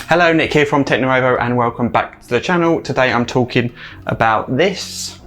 Hello, Nick here from TechNuovo and welcome back to the channel. Today I'm talking about this.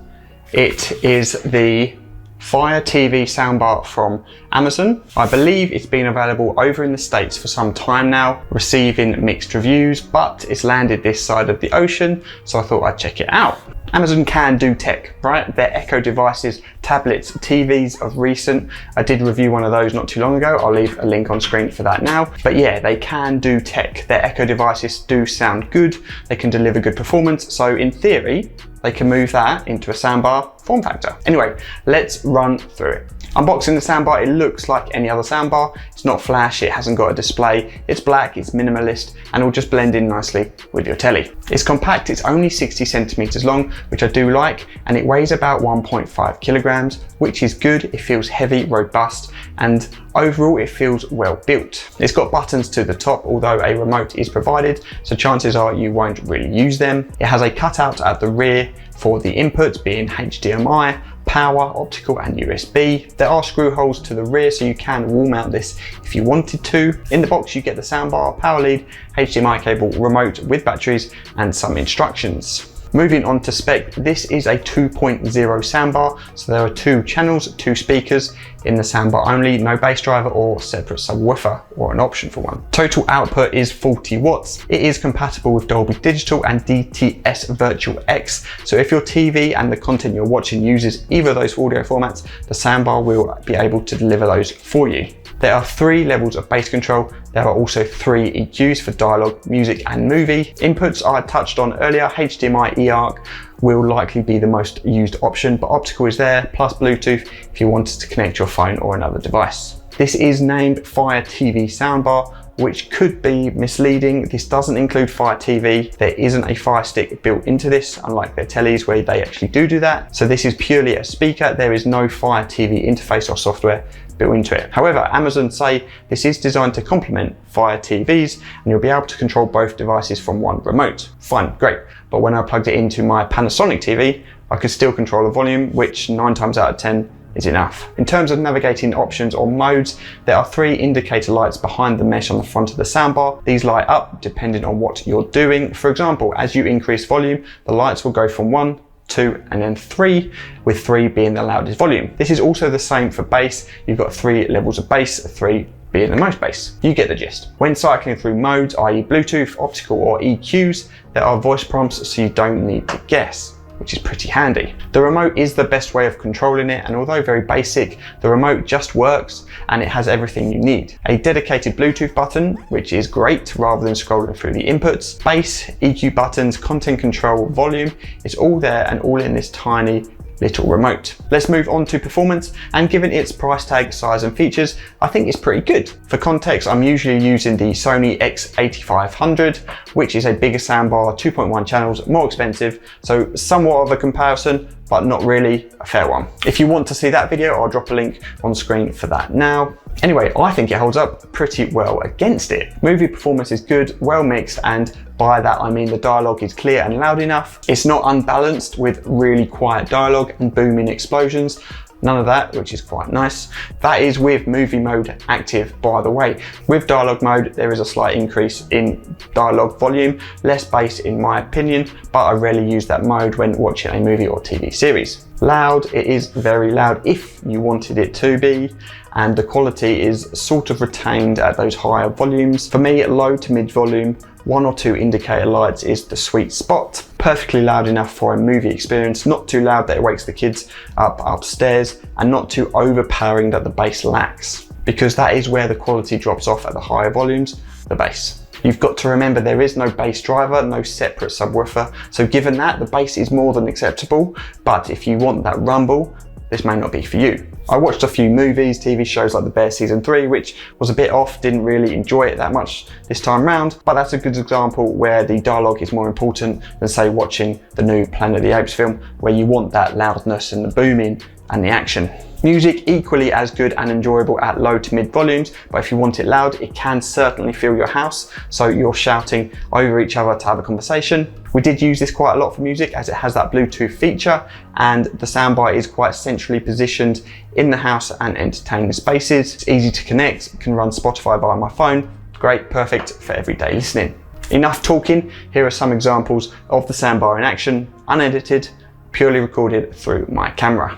It is the Fire TV soundbar from Amazon. I believe it's been available over in the States for some time now, receiving mixed reviews, but it's landed this side of the ocean, so I thought I'd check it out. Amazon can do tech, right? Their Echo devices, tablets, TVs of recent. I did review one of those not too long ago. I'll leave a link on screen for that now. But yeah, they can do tech. Their Echo devices do sound good. They can deliver good performance. So in theory, they can move that into a soundbar form factor. Anyway, let's run through it. Unboxing the soundbar, it looks like any other soundbar. It's not flash, it hasn't got a display. It's black, it's minimalist, and will just blend in nicely with your telly. It's compact, it's only 60 centimeters long, which I do like, and it weighs about 1.5 kilograms, which is good. It feels heavy, robust, and overall it feels well built. It's got buttons to the top, although a remote is provided, so chances are you won't really use them. It has a cutout at the rear for the inputs, being HDMI, power, optical and USB. There are screw holes to the rear, so you can wall mount this if you wanted to. In the box you get the soundbar, power lead, HDMI cable, remote with batteries and some instructions. Moving on to spec, this is a 2.0 soundbar, so there are 2 channels, 2 speakers in the soundbar only, no bass driver or separate subwoofer or an option for one. Total output is 40 watts. It is compatible with Dolby Digital and DTS Virtual X, so if your TV and the content you're watching uses either of those audio formats, the soundbar will be able to deliver those for you. There are 3 levels of bass control. There are also 3 EQs for dialogue, music and movie. Inputs I touched on earlier, HDMI eARC will likely be the most used option, but optical is there, plus Bluetooth if you wanted to connect your phone or another device. This is named Fire TV soundbar, which could be misleading. This doesn't include Fire TV. There isn't a Fire Stick built into this, unlike their tellies where they actually do that. So this is purely a speaker. There is no Fire TV interface or software built into it. However, Amazon say this is designed to complement Fire TVs and you'll be able to control both devices from one remote. Fine, great. But when I plugged it into my Panasonic TV, I could still control the volume, which 9 times out of 10 is enough. In terms of navigating options or modes, there are 3 indicator lights behind the mesh on the front of the soundbar. These light up depending on what you're doing. For example, as you increase volume, the lights will go from 1, 2 and then 3, with 3 being the loudest volume. This is also the same for bass. You've got 3 levels of bass, 3 being the most bass. You get the gist. When cycling through modes, i.e. Bluetooth, optical or EQs, there are voice prompts so you don't need to guess, which is pretty handy. The remote is the best way of controlling it, and although very basic, the remote just works and it has everything you need. A dedicated Bluetooth button, which is great rather than scrolling through the inputs. Bass, EQ buttons, content control, volume, it's all there and all in this tiny little remote. Let's move on to performance, and given its price tag, size and features, I think it's pretty good. For context, I'm usually using the Sony X8500, which is a bigger soundbar, 2.1 channels, more expensive, so somewhat of a comparison, but not really a fair one. If you want to see that video, I'll drop a link on screen for that now. Anyway, I think it holds up pretty well against it. Movie performance is good, well mixed, and by that I mean the dialogue is clear and loud enough. It's not unbalanced with really quiet dialogue and booming explosions. None of that, which is quite nice. That is with movie mode active, by the way. With dialogue mode, there is a slight increase in dialogue volume, less bass in my opinion, but I rarely use that mode when watching a movie or TV series. Loud, it is very loud if you wanted it to be, and the quality is sort of retained at those higher volumes. For me, low to mid volume, 1 or 2 indicator lights is the sweet spot. Perfectly loud enough for a movie experience, not too loud that it wakes the kids up upstairs, and not too overpowering that the bass lacks, because that is where the quality drops off at the higher volumes, the bass. You've got to remember there is no bass driver, no separate subwoofer, so given that, the bass is more than acceptable, but if you want that rumble, this may not be for you. I watched a few movies, TV shows like The Bear Season 3, which was a bit off, didn't really enjoy it that much this time round, but that's a good example where the dialogue is more important than say watching the new Planet of the Apes film, where you want that loudness and the booming and the action. Music equally as good and enjoyable at low to mid volumes, but if you want it loud, it can certainly fill your house, so you're shouting over each other to have a conversation. We did use this quite a lot for music as it has that Bluetooth feature, and the soundbar is quite centrally positioned in the house and entertaining spaces. It's easy to connect, can run Spotify via my phone. Great, perfect for everyday listening. Enough talking, here are some examples of the soundbar in action, unedited, purely recorded through my camera.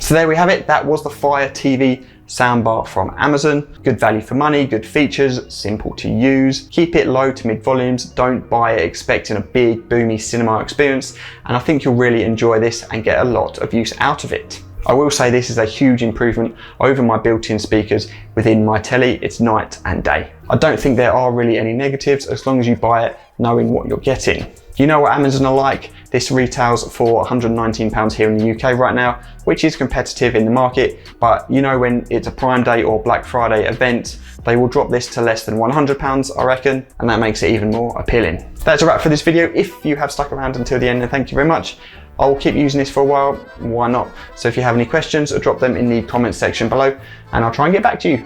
So there we have it, that was the Fire TV soundbar from Amazon. Good value for money, good features, simple to use. Keep it low to mid volumes, don't buy it expecting a big boomy cinema experience, and I think you'll really enjoy this and get a lot of use out of it. I will say this is a huge improvement over my built-in speakers within my telly. It's night and day. I don't think there are really any negatives as long as you buy it knowing what you're getting. You know what Amazon are like. This retails for £119 here in the UK right now, which is competitive in the market, but you know when it's a Prime Day or Black Friday event, they will drop this to less than £100, I reckon, and that makes it even more appealing. That's a wrap for this video. If you have stuck around until the end, then thank you very much. I will keep using this for a while, why not? So if you have any questions, drop them in the comments section below, and I'll try and get back to you.